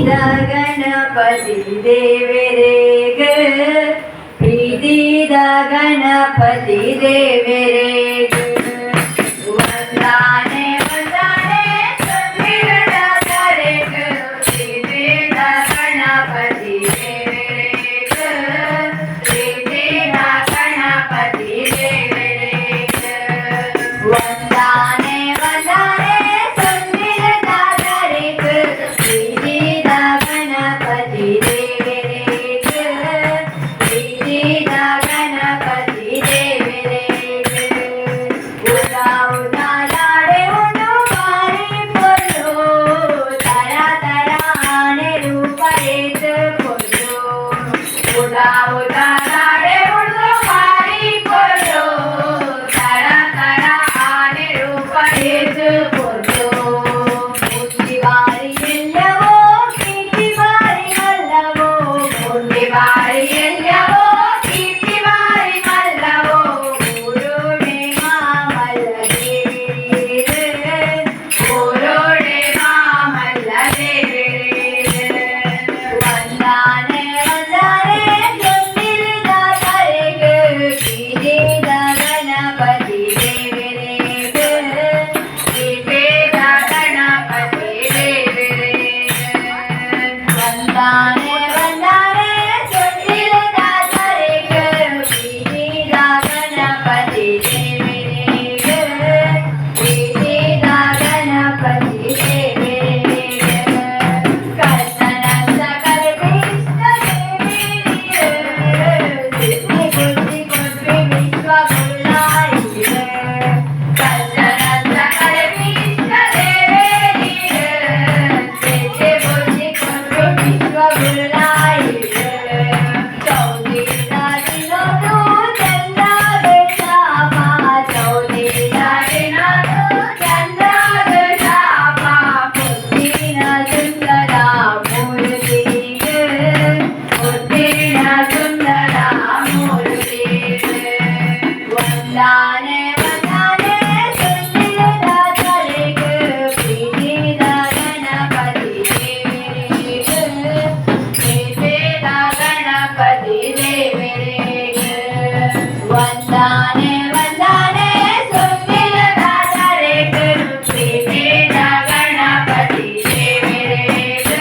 ಗಣಪತಿ ದೇವರೇಗ ಪ್ರೀತಿದ ಗಣಪತಿ ದೇವರೇಗ ವಂದಾನೆ ವಂದಾನೆ ಸುಂದಿರದ ಕರೆಗ ಪ್ರೀತಿದ ಗಣಪತಿ ದೇವರೇಗ ಪ್ರೀತಿದ ಗಣಪತಿ ದೇವರೇಗ ವಂದಾನೆ ವಂದಾನೆ ಸುಂದಿರದ ಕರೆಗ ಪ್ರೀತಿದ ಗಣಪತಿ ದೇವರೇಗ ಪ್ರೀತಿದ ಗಣಪತಿ ದೇವರೇಗ ಉದಾ ಉದಾ ಲಾಡೆ ಉಡು ಬಾರಿ ಪೊಲ್ಲು ತರ ತರ ಆನೆ ರೂಪ ಎತ್ತುಕೊಂಡು ಉದಾ ಉದಾ ಲಾಡೆ ಉಡು ಬಾರಿ ಪೊಲ್ಲು ತರ ತರ ಆನೆ ರೂಪ ಎತ್ತುಕೊಂಡು ಮುಟ್ಟಿ ಬಾರಿ ಎಲ್ಲವೋ ಕೀರ್ತಿ ಬಾರಿ ಅಲ್ಲವೋ ಮುಟ್ಟಿ ಬಾರಿ ಎಲ್ಲವೋ ಕೀರ್ತಿ ಬಾರಿ ಮಲ್ಲವೋ ಊರೋಡೆ ಮಾಮಲ್ಲ ದೇವರೇ ಊರೋಡೆ ಮಾಮಲ್ಲ ದೇವರೇ ವಂದಾನೆ ವಂದಾನೆ ಸುಂದಿರದ ಕರೆಗ ಪ್ರೀತಿದ ಗಣಪತಿ ದೇವರೇಗ ಪ್ರೀತಿದ ಗಣಪತಿ ದೇವರೇಗ ವಂದಾನೆ ವಂದಾನೆ ಸುಂದಿರದ ಕರೆಗ ಪ್ರೀತಿದ ಗಣಪತಿ ದೇವರೇಗ ಪ್ರೀತಿದ ಗಣಪತಿ ದೇವರೇಗ ಕರ್ತನ ಸಕಲ ಕೃಷ್ಣ ದೇವರೇಗ ಸಿದ್ಧಿ ಬುದ್ಧಿ ಕೊಟ್ವಿ ವಿಶ್ವ ಗುರುಳಾಯಿಗ ಕರ್ತನ ಸಕಲ ಕೃಷ್ಣ ದೇವರೇಗ ಸಿದ್ಧಿ ಬುದ್ಧಿ ಕೊಟ್ವಿ ವಿಶ್ವ ಗುರುಳಾಯಿಗ ಚೌದಿದ ದಿನದು ಚಂದ್ರಾಗ ಶಾಪ ಚೌದಿದ ದಿನದು ಚಂದ್ರಾಗ ಶಾಪ ಮುದ್ದಿನ ಸುಂದರ ಮೂರ್ತಿಗ ಮುದ್ದಿನ ಸುಂದರ ಮೂರ್ತಿಗ ವಂದಾನೆ ವಂದಾನೆ ಸುಂದಿರದ ಕರೆಗ ಪ್ರೀತಿದ ಗಣಪತಿ ದೇವರೇಗ ಪ್ರೀತಿದ ಗಣಪತಿ ದೇವರೇಗ ವಂದಾನೆ ವಂದಾನೆ ಸುಂದಿರದ ಕರೆಗ ಪ್ರೀತಿದ ಗಣಪತಿ ದೇವರೇಗ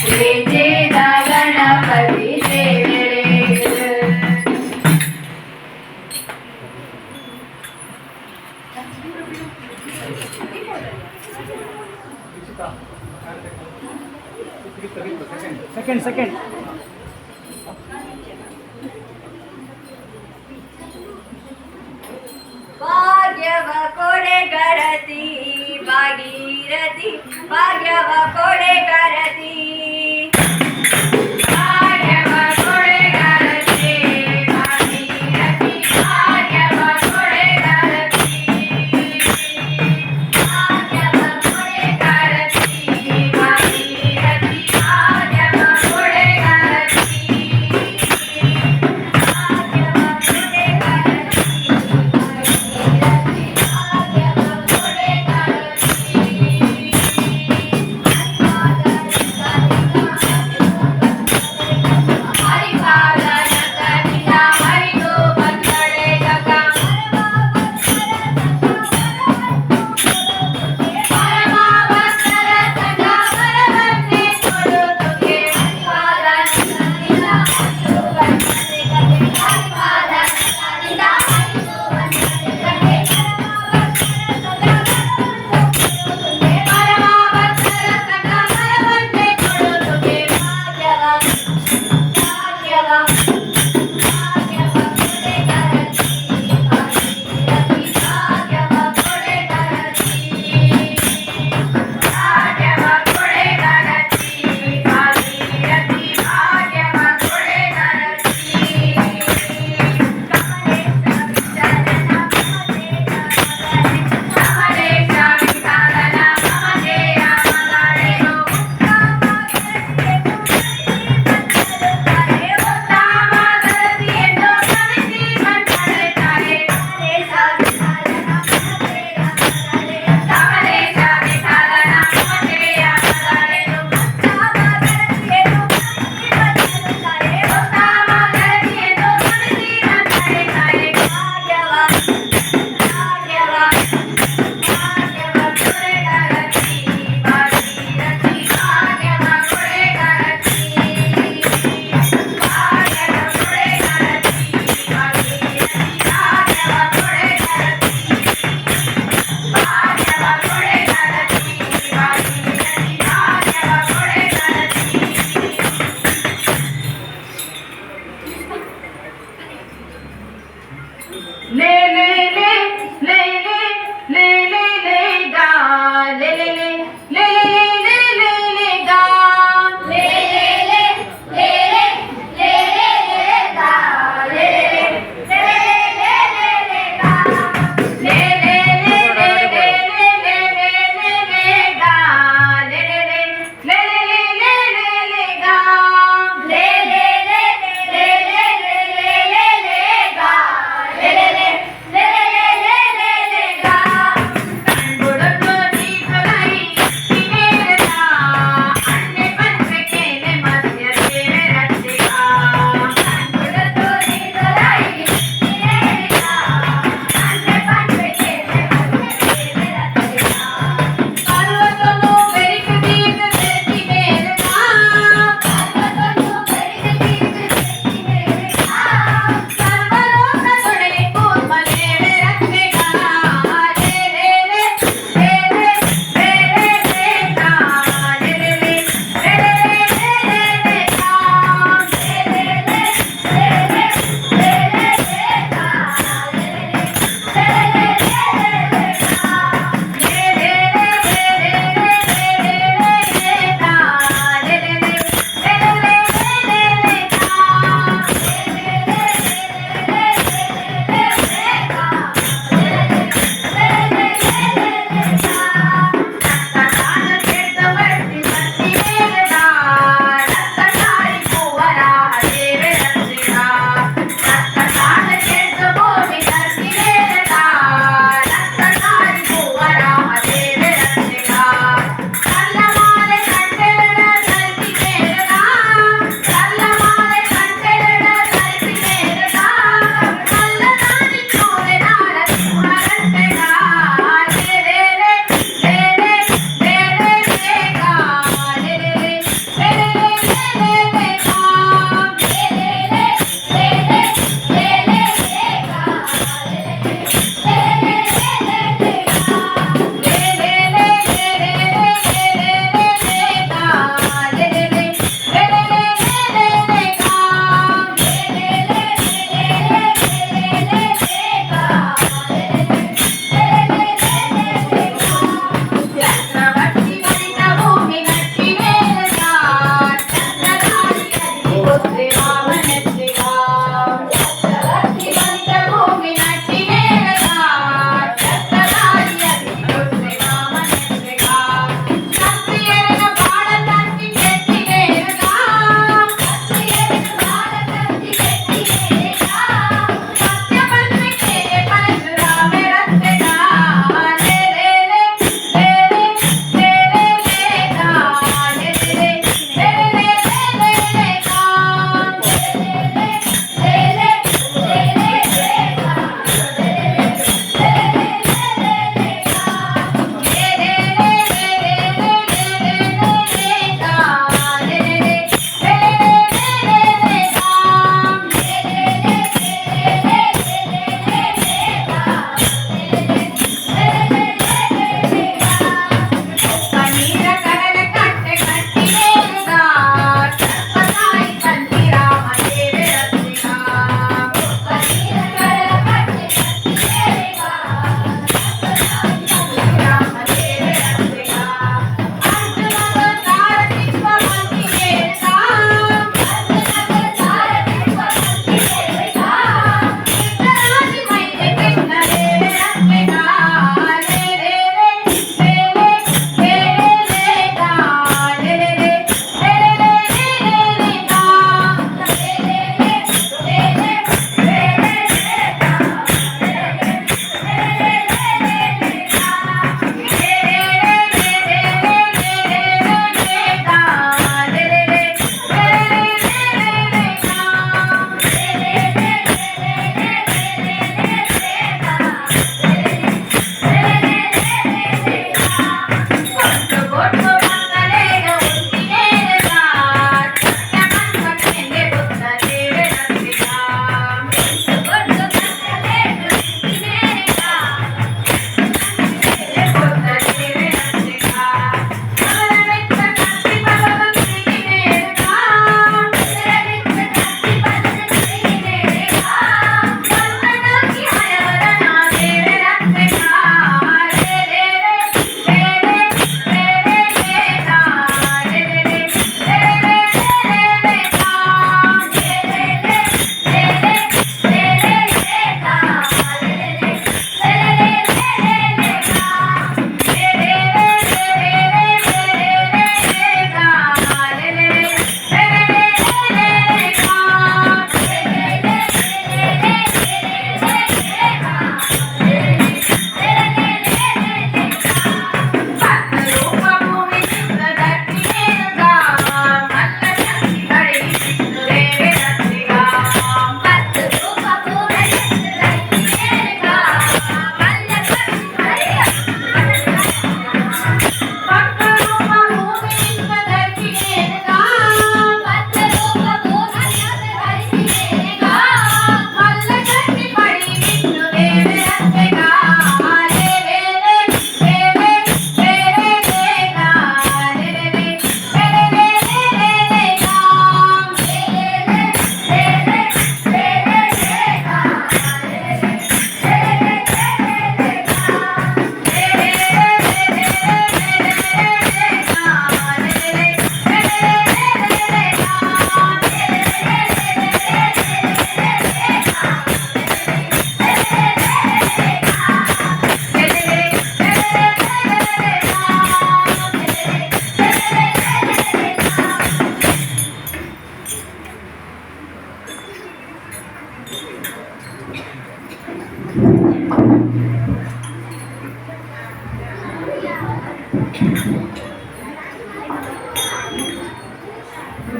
ಪ್ರೀತಿದ ಗಣಪತಿ ದೇವರೇಗ ಸೆಕೆಂಡ್ ಭಾಗ್ಯವ ಕೊಡೆಗರತಿ ಭಾಗೀರಥಿ ಭಾಗ್ಯವ ಕೊಡೆಗರತಿ ಭಾಗ್ಯವ ಕೊಡೆಗರತಿ ಭಾಗೀರಥಿ ಭಾಗ್ಯವ ಕೊಡೆಗರತಿ ಭಾಗ್ಯವ ಕೊಡೆಗರತಿ ಭಾಗೀರಥಿ ಭಾಗ್ಯವ ಕೊಡೆಗರತಿ ಭಾಗ್ಯವ ಕೊಡೆಗರತಿ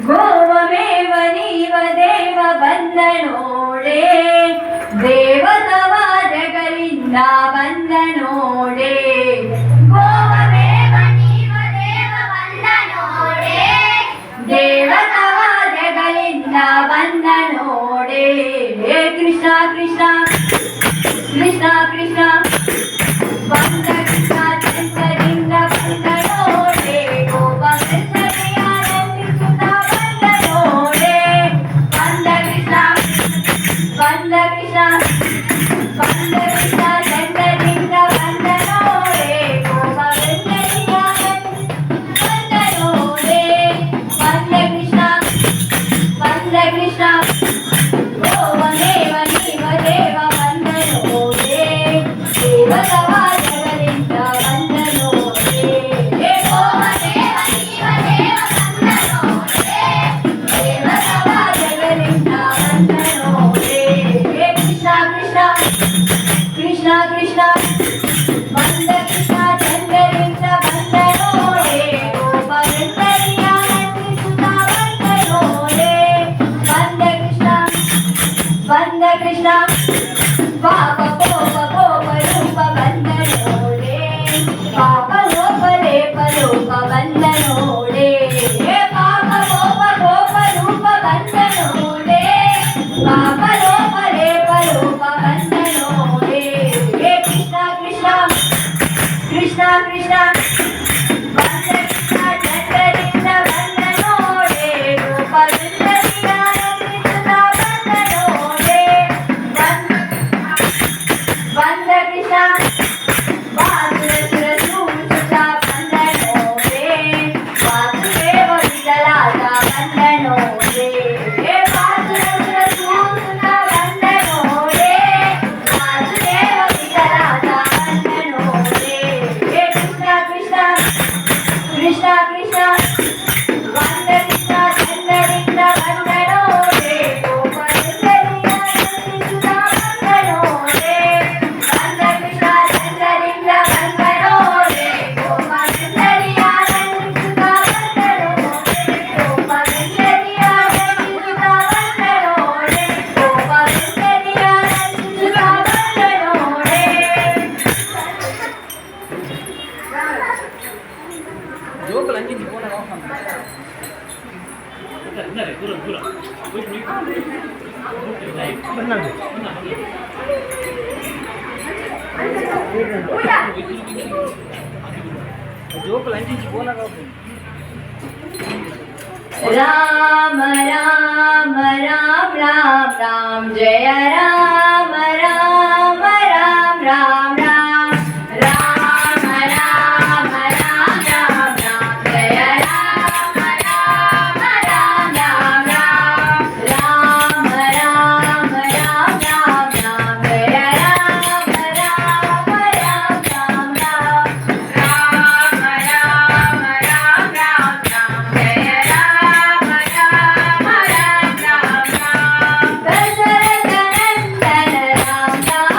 ಗೋವಮೇವ ನೀವ ದೇವ ಬಂದ ನೋಡೆ ದೇವತವಾದಗಳಿಂದ ಬಂದ ನೋಡೆ ಗೋವಮೇವ ನೀವ ದೇವ ಬಂದ ನೋಡೆ ದೇವತವಾದಗಳಿಂದ ಬಂದ ನೋಡೆ ಕೃಷ್ಣ ಕೃಷ್ಣ ಕೃಷ್ಣ ಕೃಷ್ಣ ಬಂದ ಕೃಷ್ಣ ಚಂದ್ರದಿಂದ ಬಂದ ನೋಡೆ ಗೋಪಕೃಷ್ಣನೆಯ ಆನಂದಿಸುತ್ತ ಬಂದ ನೋಡೆ ಬಂದ ಕೃಷ್ಣ ಬಂದ ಕೃಷ್ಣ ಬಂದ ಕೃಷ್ಣ ಚಂದ್ರದಿಂದ ಬಂದ ನೋಡೆ ಗೋಪಕೃಷ್ಣನೆಯ ಬಂದ ನೋಡೆ ಬಂದ ಕೃಷ್ಣ ಬಂದ ಕೃಷ್ಣ ಗೋವಮೇವ ನೀವ ದೇವ ಬಂದ ನೋಡೆ ದೇವತವಾದಗಳಿಂದ ಬಂದ ನೋಡೆ ಗೋವಮೇವ ನೀವ ದೇವ ಬಂದ ನೋಡೆ ದೇವತವಾದಗಳಿಂದ ಬಂದ ನೋಡೆ ಕೃಷ್ಣ ಕೃಷ್ಣ ಕೃಷ್ಣ ಕೃಷ್ಣ ಬಂದ ಕೃಷ್ಣ ಚಂದ್ರರಿಂದ ಬಂದ ನೋಡೆ ಗೋಪವೃಂದರಿಯ ಆನಂದಿಸುತ್ತ ಬಂದ ನೋಡೆ ಬಂದ ಕೃಷ್ಣ ಬಂದ ಕೃಷ್ಣ ಪಾಪ ಕೋಪ ಕೋಪ ರೂಪ ಬಂದ ನೋಡೆ ಪಾಪ ಕೋಪ ಲೇಪ ರೂಪ ಬಂದ ನೋಡೆ ಪಾಪ ಕೋಪ ಕೋಪ ರೂಪ ಬಂದ ನೋಡೆ ಪಾಪ ಲೋಪ ಲೇಪ ರೂಪ ಬಂದ ನೋಡೆ ಕೃಷ್ಣ ಕೃಷ್ಣ ಕೃಷ್ಣ ಕೃಷ್ಣ ಬಂದ ಕೃಷ್ಣ ಚಂದ್ರದಿಂದ ಬಂದ ನೋಡೆ ಗೋಪವೃಂದರಿಯ ಆನಂದಿಸುತ್ತ ಬಂದ ನೋಡೆ ಬಂದ ಕೃಷ್ಣ ವಾಸುದೇವ ಸೂಸುತ್ತ ಬಂದ ನೋಡೆ ವಾಸುದೇವ ವಿಠಲಾದ ಬಂದ ನೋಡೆ ವಾಸುದೇವ ಸೂಸುತ್ತ ಬಂದ ನೋಡೆ ವಾಸುದೇವ ವಿಠಲಾದ ಬಂದ ನೋಡೆ ಕೃಷ್ಣ ಕೃಷ್ಣ ಕೃಷ್ಣ ಕೃಷ್ಣ ಬಂದ ಕೃಷ್ಣ ಚಂದ್ರದಿಂದ ಬಂದ ನೋಡೆ ಗೋಪವೃಂದರಿಯ ಆನಂದಿಸುತ್ತ ಬಂದ ನೋಡೆ ಬಂದ ಕೃಷ್ಣ ಚಂದ್ರದಿಂದ ಬಂದ ನೋಡೆ ಗೋಪವೃಂದರಿಯ ಆನಂದಿಸುತ್ತ ಬಂದ ನೋಡೆ ಗೋಪವೃಂದರಿಯ ಆನಂದಿಸುತ್ತ ಬಂದ ನೋಡೆ ಗೋಪವೃಂದರಿಯ ಆನಂದಿಸುತ್ತ ಬಂದ ನೋಡೆ ಜೋಕಲ್ ಅಂಜಿಂಜಿ ಫೋನ್ ಆಫ್ ಮಾಡಿ ಇದ್ದಾರೆ ದೂರ ದೂರ ಜೋಕಲ್ ಅಂಜಿಂಜಿ ಫೋನ್ ಆಫ್ राम राम राम राम राम जय राम राम राम राम राम राम राम राम राम राम जय राम राम राम राम राम राम राम राम राम राम जय राम राम राम राम राम राम राम राम राम राम जय राम राम राम राम राम दशरथ नंदन राम राम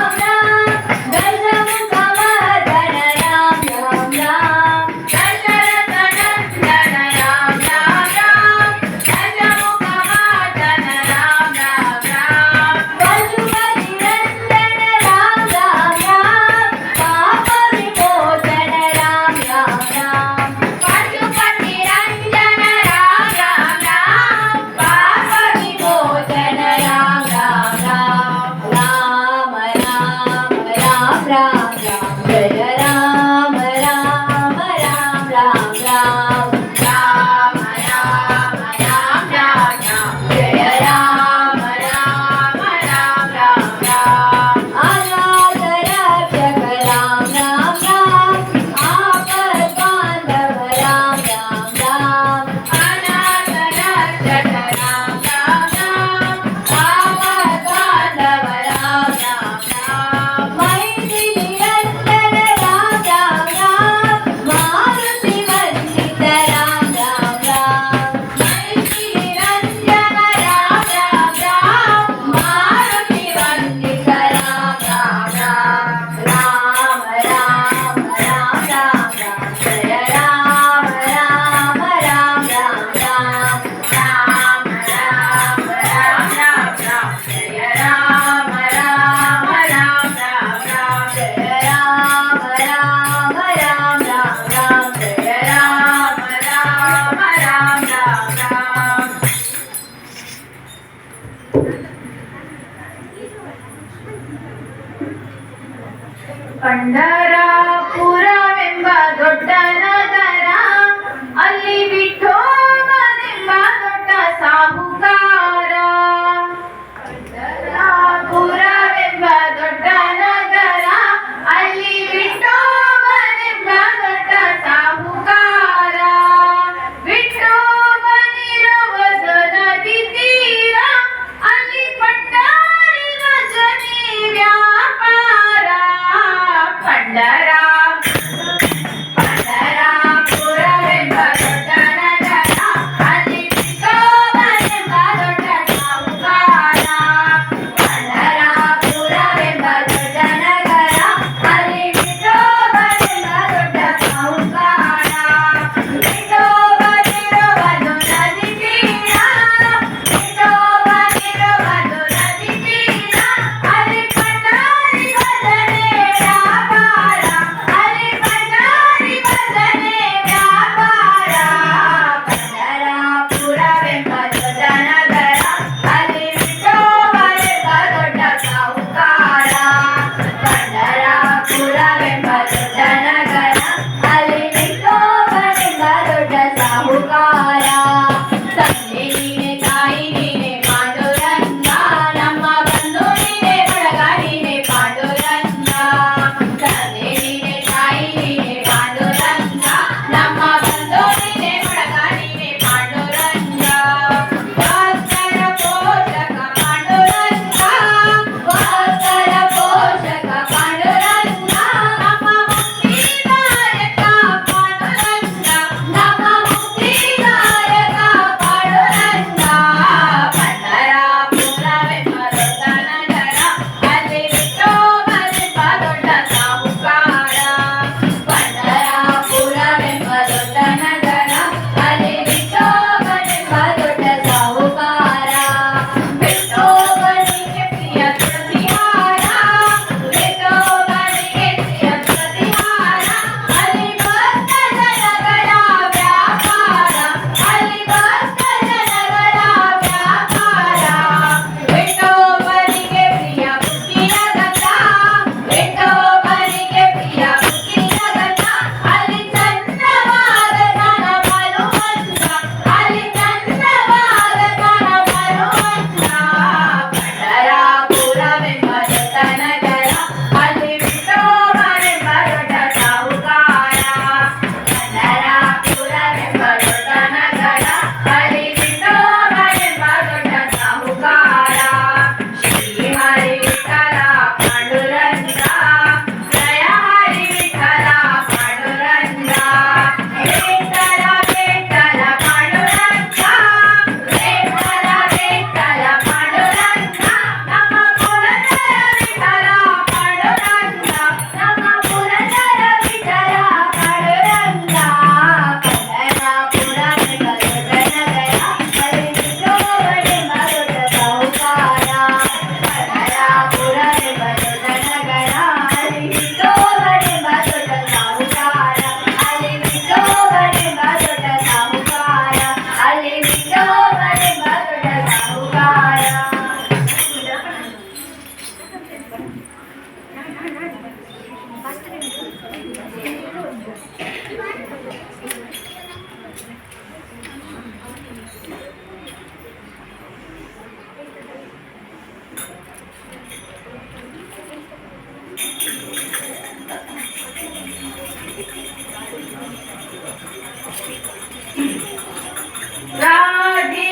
ರಾಧೆ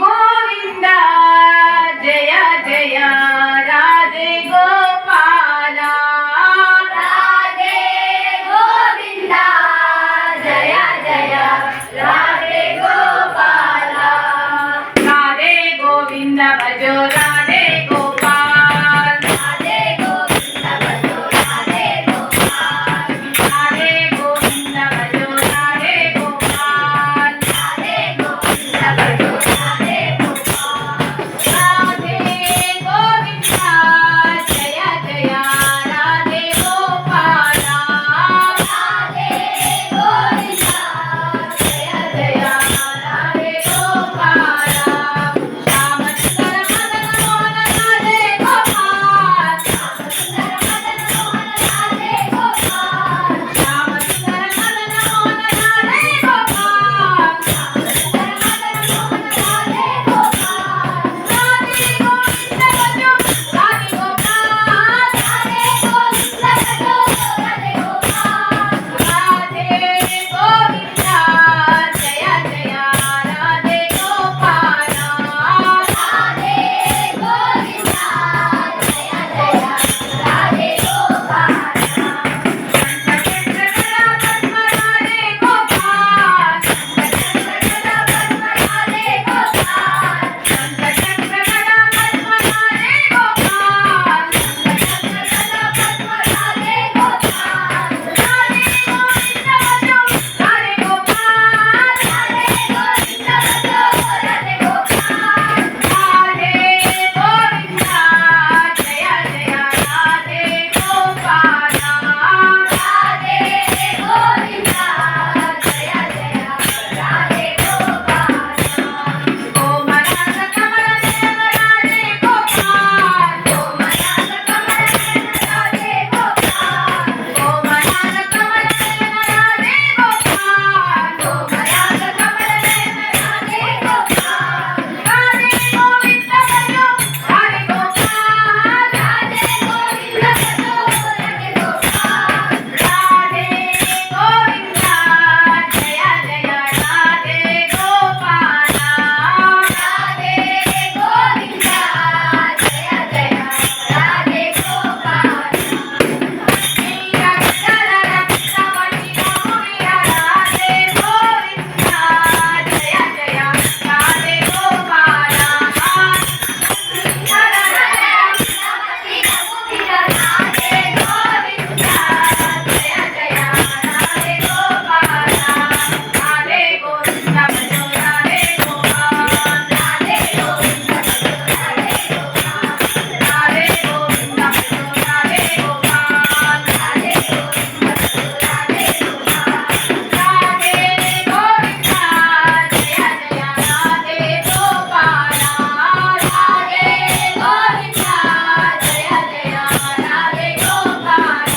ಗೋವಿಂದ ಜಯ ಜಯ ರಾಧೆ ಗೋಪಾಲ ರಾಧೆ ಗೋವಿಂದ ಜಯ ಜಯ ರಾಧೆ ಗೋಪಾಲ ರಾಧೆ ಗೋವಿಂದ ಭಜೋ ರಾಧೆ ಗೋಪಾಲ ರಾಧೆ ಗೋವಿಂದ ಭಜೋ ರಾಧೆ ಗೋಪಾಲ ರಾಧೆ ಗೋವಿಂದ ಭಜೋ ರಾಧೆ ಗೋಪಾಲ ರಾಧೆ ಗೋವಿಂದ ಭಜೋ ರಾಧೆ ಗೋಪಾಲ ರಾಧೆ ಗೋವಿಂದ ಜಯ ಜಯ ರಾಧೆ ಗೋಪಾಲ ರಾಧೆ ಗೋವಿಂದ ಜಯ ಜಯ ರಾಧೆ ಗೋಪಾಲ ಶ್ಯಾಮ ಸುಂದರ ಮದನ ಮೋಹನ ರಾಧೆ ಗೋಪಾಲ ಶ್ಯಾಮ ಸುಂದರ ಮದನ ಮೋಹನ ರಾಧೆ ಗೋಪಾಲ ಶ್ಯಾಮ ಸುಂದರ ಮದನ ಮೋಹನ ರಾಧೆ ಗೋಪಾಲ ಶ್ಯಾಮ ಸುಂದರ ಮದನ ಮೋಹನ ರಾಧೆ ಗೋಪಾಲ ರಾಧೆ ಗೋವಿಂದ ಭಜೋ ರಾಧೆ ಗೋಪಾಲ ರಾಧೆ ಗೋವಿಂದ ಭಜೋ ರಾಧೆ ಗೋಪಾಲ ರಾಧೆ ಗೋವಿಂದ ಜಯ ಜಯ ರಾಧೆ ಗೋಪಾಲ ರಾಧೆ ಗೋವಿಂದ ಜಯ ಜಯ ರಾಧೆ ಗೋಪಾಲ ಸಂಕಟಗಳ ಪದ್ಮ ರಾಧೆ ಗೋಪಾಲ ಸಂಕಟಗಳ ಪದ್ಮ ರಾಧೆ ಗೋಪಾಲ ಸಂಕಟಗಳ ಪದ್ಮ ರಾಧೆ ಗೋಪಾಲ ಸಂಕಟಗಳ ಪದ್ಮ ರಾಧೆ ಗೋಪಾಲ ರಾಧೆ ಗೋವಿಂದ ಭಜೋ ರಾಧೆ ಗೋಪಾಲ ರಾಧೆ ಗೋವಿಂದ ಭಜೋ ರಾಧೆ ಗೋಪಾಲ ರಾಧೆ ಗೋವಿಂದ ಜಯ ಜಯ ರಾಧೆ ಗೋಪಾಲ ರಾಧೆ ಗೋವಿಂದ ಜಯ ಜಯ ರಾಧೆ ಗೋಪಾಲ ಕೋಮಲಾಂಗ ಕಮಲ ನಯನ ರಾಧೆ ಗೋಪಾಲ ಕೋಮಲಾಂಗ ಕಮಲ ನಯನ ರಾಧೆ ಗೋಪಾಲ ಕೋಮಲಾಂಗ ಕಮಲ ನಯನ ರಾಧೆ ಗೋಪಾಲ ಕೋಮಲಾಂಗ ಕಮಲ ನಯನ ರಾಧೆ ಗೋಪಾಲ ರಾಧೆ ಗೋವಿಂದ ಭಜೋ ರಾಧೆ ಗೋಪಾಲ ರಾಧೆ ಗೋವಿಂದ ಭಜೋ ರಾಧೆ ಗೋಪಾಲ ರಾಧೆ ಗೋವಿಂದ ಜಯ ಜಯ ರಾಧೆ ಗೋಪಾಲ ರಾಧೆ ಗೋವಿಂದ ಜಯ ಜಯ ರಾಧೆ ಗೋಪಾಲ ನೀರಕ್ಷರ ರಕ್ಷಮಣಿ ಗೌರಿಯ ರಾಧೆ ಗೋವಿಂದ ಜಯ ಜಯ ರಾಧೆ ಗೋಪಾಲ ನೀರಕ್ಷರ ರಕ್ಷಮಣಿ ಗೌರಿಯ ರಾಧೆ ಗೋವಿಂದ ಜಯ ಜಯ ರಾಧೆ ಗೋಪಾಲ ರಾಧೆ ಗೋವಿಂದ ಭಜೋ ರಾಧೆ ಗೋಪಾಲ ರಾಧೆ ಗೋವಿಂದ ಭಜೋ ರಾಧೆ ಗೋಪಾಲ ರಾಧೆ ಗೋವಿಂದ ಭಜೋ ರಾಧೆ ಗೋಪಾಲ ರಾಧೆ ಗೋವಿಂದ ಭಜೋ ರಾಧೆ ಗೋಪಾಲ ರಾಧೆ ಗೋವಿಂದ ಜಯ ಜಯ ರಾಧೆ ಗೋಪಾಲ ರಾಧೆ ಗೋವಿಂದ ಜಯ ಜಯ ರಾಧೆ ಗೋಪಾಲ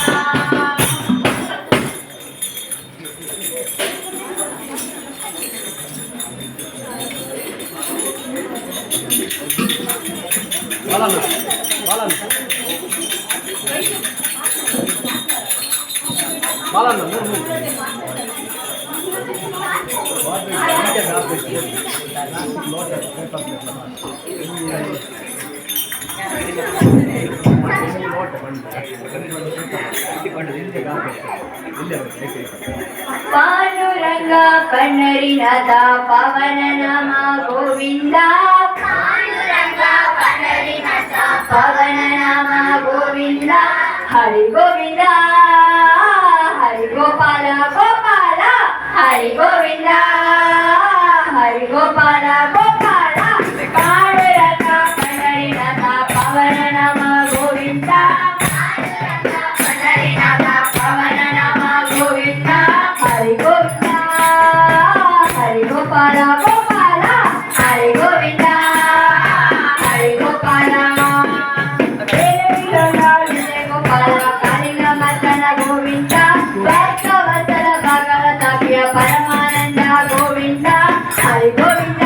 ಬಾಲಣ್ಣ ಬಾಲಣ್ಣ ಬಾಲಣ್ಣ ಪಾಂಡುರಂಗ ಪನ್ನರಿನಾಥ ಪವನ ನಾಮ ಗೋವಿಂದ ಪಾಂಡುರಂಗ ಪನ್ನರಿನಾಥ ಪವನ ನಾಮ ಗೋವಿಂದ ಹರಿ ಗೋವಿಂದ ಹರಿ ಗೋಪಾಲ ಗೋಪಾಲ ಹರಿ ಗೋವಿಂದ ಹರಿ ಗೋಪಾಲ ಗೋಪಾಲ ಪಾಂಡುರಂಗ ಪನ್ನರಿನಾಥ ಪವನ ನಾಮ ಗೋವಿಂದ ಪಾಂಡುರಂಗ ಪನ್ನರಿನಾಥ ಪವನ ನಾಮ ಗೋವಿಂದ ಹರಿ ಗೋವಿಂದ ಹರಿ ಗೋಪಾಲ ಗೋಪಾಲ ಹರಿ ಗೋವಿಂದ ಹರಿ ಗೋಪಾಲ ವಿಜಯ ಗೋಪಾಲ ಕಾಲಿಂಗ ಮರ್ತನ ಗೋವಿಂದ ಭಕ್ತವತ್ಸಲ ಭಾಗವತ ಪ್ರಿಯ ಪರಮಾನಂದ ಗೋವಿಂದ ಹರಿ ಗೋವಿಂದ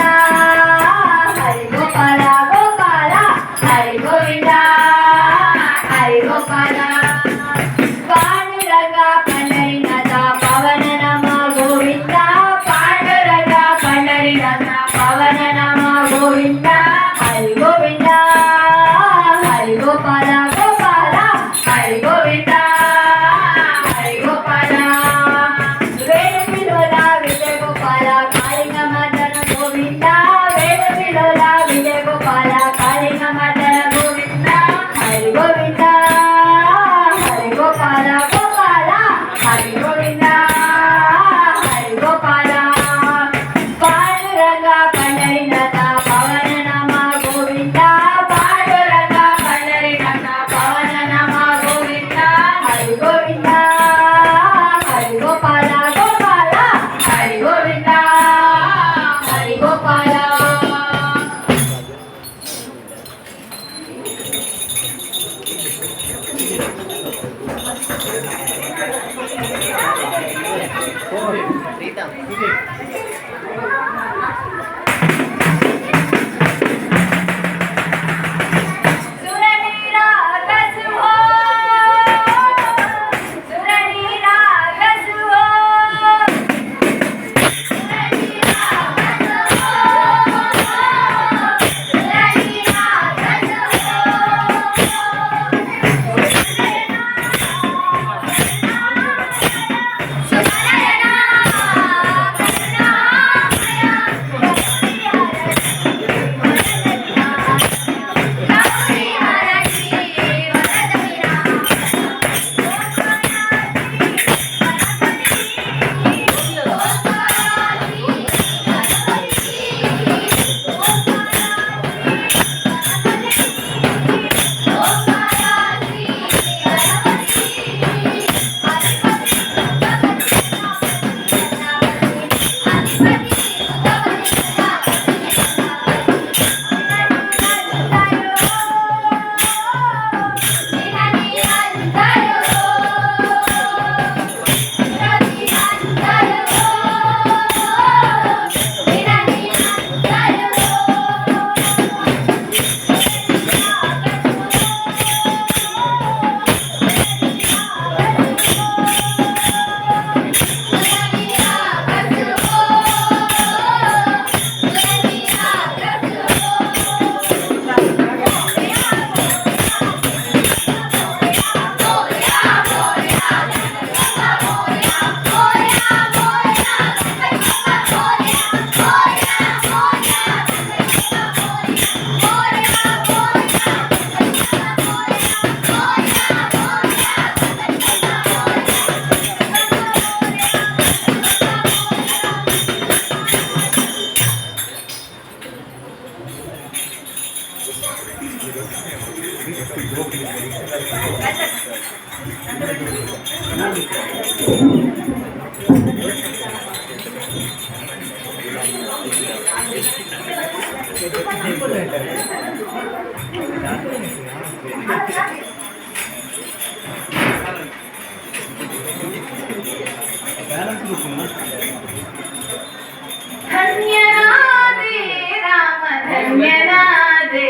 ಧನ್ಯನಾದೆ ರಾಮ ಧನ್ಯನಾದೆ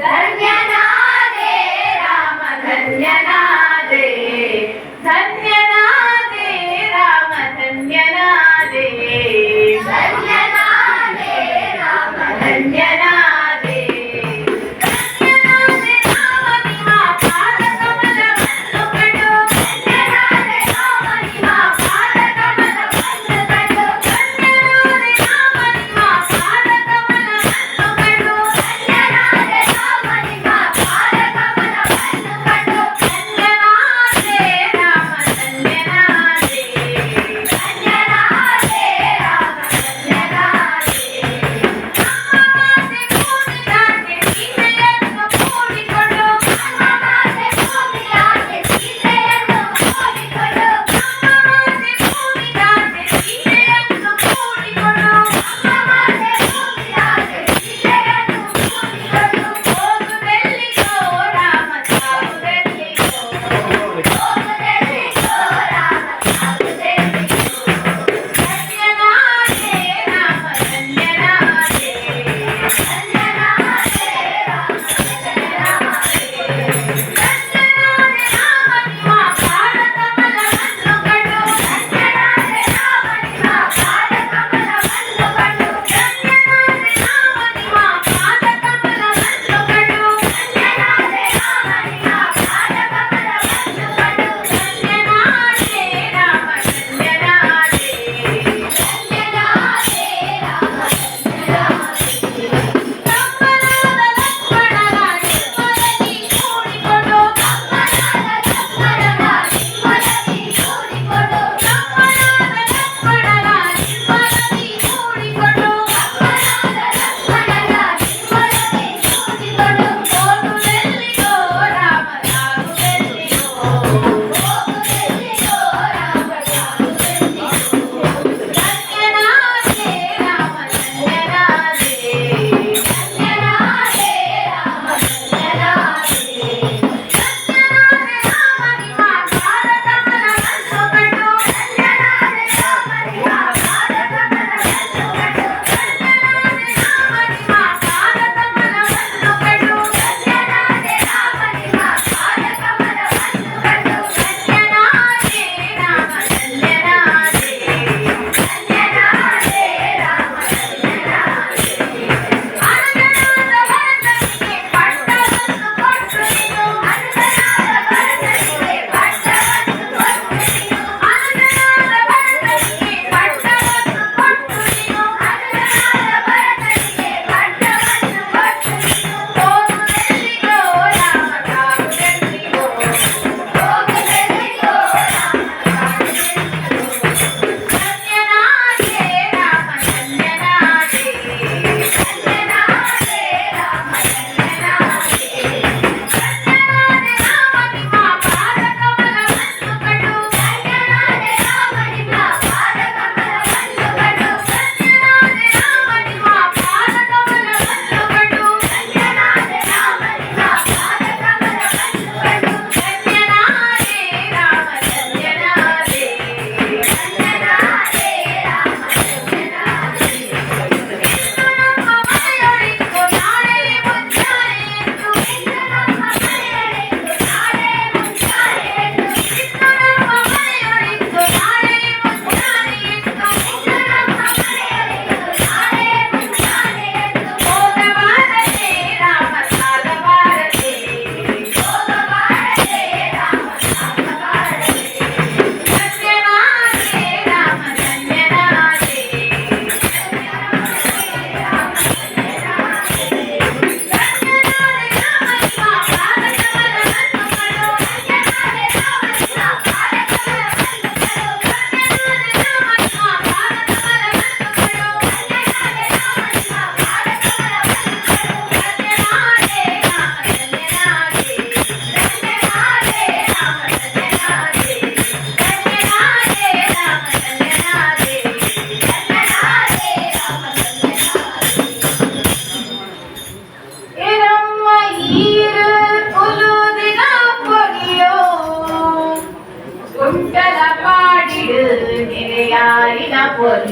ಧನ್ಯನಾದೆ ರಾಮ ಧನ್ಯನಾದೆ ಧನ್ಯನಾದೆ ರಾಮ ಧನ್ಯನಾದೆ ಧನ್ಯನಾದೆ ರಾಮ ಧನ್ಯನಾದೆ ಧನ್ಯನಾದೆ ರಾಮ ನಿಮ್ಮ ಪಾದ ಕಮಲವನ್ನು ಬಿಡು ಧನ್ಯನಾದೆ ರಾಮ ನಿಮ್ಮ ಪಾದ ಕಮಲವನ್ನು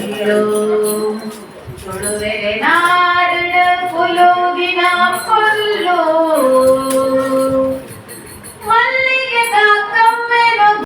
ನೀಡು ತುಳುವೆರೆ ನಾ